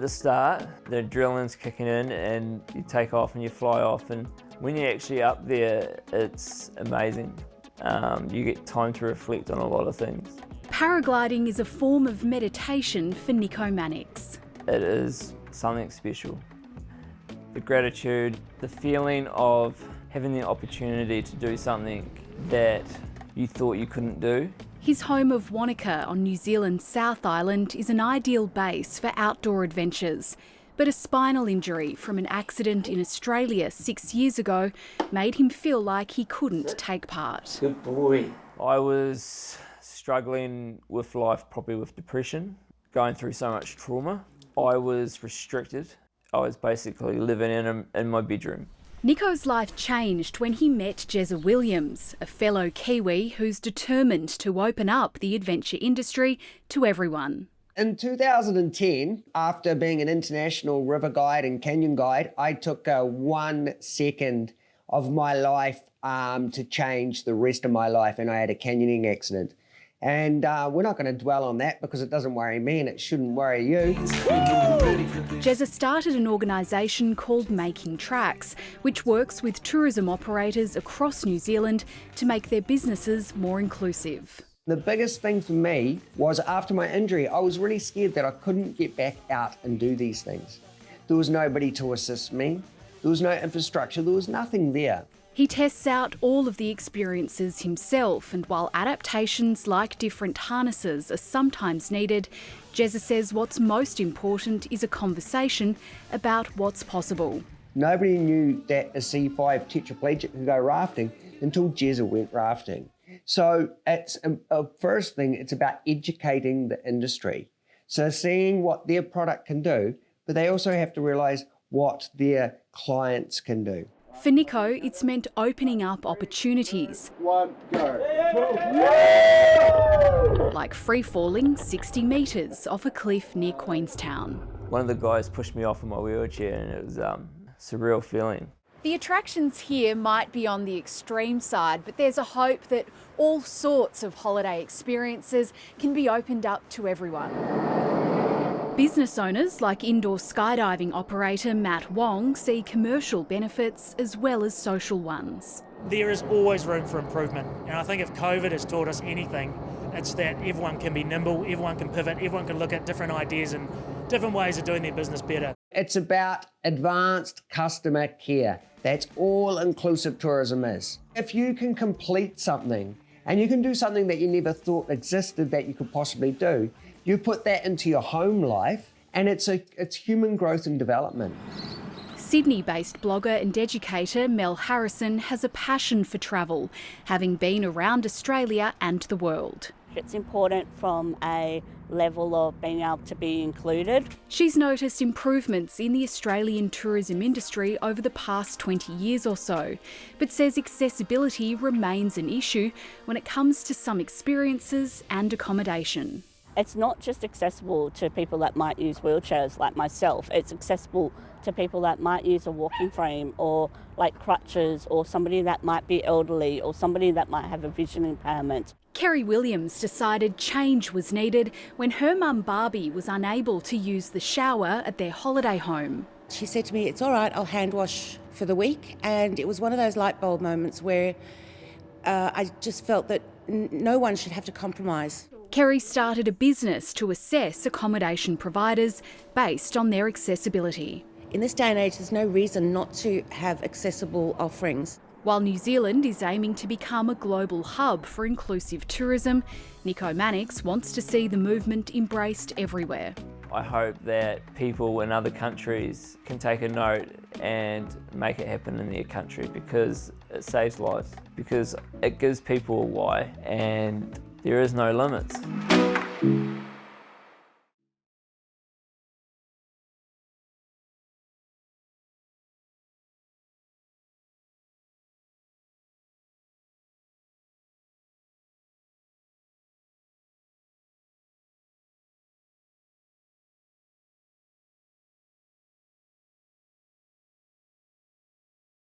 the start, the adrenaline's kicking in and you take off and you fly off, and when you're actually up there, it's amazing. You get time to reflect on a lot of things. Paragliding is a form of meditation for Nicko Mannix. It is something special. The gratitude, the feeling of having the opportunity to do something that you thought you couldn't do. His home of Wanaka on New Zealand's South Island is an ideal base for outdoor adventures. But a spinal injury from an accident in Australia 6 years ago made him feel like he couldn't take part. Good boy. I was struggling with life, probably with depression, going through so much trauma. I was restricted. I was basically living in my bedroom. Nicko's life changed when he met Jezza Williams, a fellow Kiwi who's determined to open up the adventure industry to everyone. In 2010, after being an international river guide and canyon guide, I took 1 second of my life to change the rest of my life, and I had a canyoning accident. And we're not going to dwell on that because it doesn't worry me and it shouldn't worry you. Jezza started an organisation called Making Tracks, which works with tourism operators across New Zealand to make their businesses more inclusive. The biggest thing for me was after my injury, I was really scared that I couldn't get back out and do these things. There was nobody to assist me. There was no infrastructure. There was nothing there. He tests out all of the experiences himself, and while adaptations like different harnesses are sometimes needed, Jezza says what's most important is a conversation about what's possible. Nobody knew that a C5 tetraplegic could go rafting until Jezza went rafting. So it's first thing, it's about educating the industry. So seeing what their product can do, but they also have to realise what their clients can do. For Nicko, it's meant opening up opportunities. 1, go. Like free-falling 60 metres off a cliff near Queenstown. One of the guys pushed me off in my wheelchair and it was a surreal feeling. The attractions here might be on the extreme side, but there's a hope that all sorts of holiday experiences can be opened up to everyone. Business owners like indoor skydiving operator Matt Wong see commercial benefits as well as social ones. There is always room for improvement, and I think if COVID has taught us anything, it's that everyone can be nimble, everyone can pivot, everyone can look at different ideas and different ways of doing their business better. It's about advanced customer care. That's all inclusive tourism is. If you can complete something and you can do something that you never thought existed that you could possibly do, you put that into your home life and it's human growth and development. Sydney-based blogger and educator Mel Harrison has a passion for travel, having been around Australia and the world. It's important from a level of being able to be included. She's noticed improvements in the Australian tourism industry over the past 20 years or so, but says accessibility remains an issue when it comes to some experiences and accommodation. It's not just accessible to people that might use wheelchairs like myself, it's accessible to people that might use a walking frame or like crutches, or somebody that might be elderly, or somebody that might have a vision impairment. Kerry Williams decided change was needed when her mum Barbie was unable to use the shower at their holiday home. She said to me, "It's all right, I'll hand wash for the week." And it was one of those light bulb moments where I just felt that no one should have to compromise. Kerry started a business to assess accommodation providers based on their accessibility. In this day and age, there's no reason not to have accessible offerings. While New Zealand is aiming to become a global hub for inclusive tourism, Nicko Mannix wants to see the movement embraced everywhere. I hope that people in other countries can take a note and make it happen in their country, because it saves lives, because it gives people a why and there is no limits.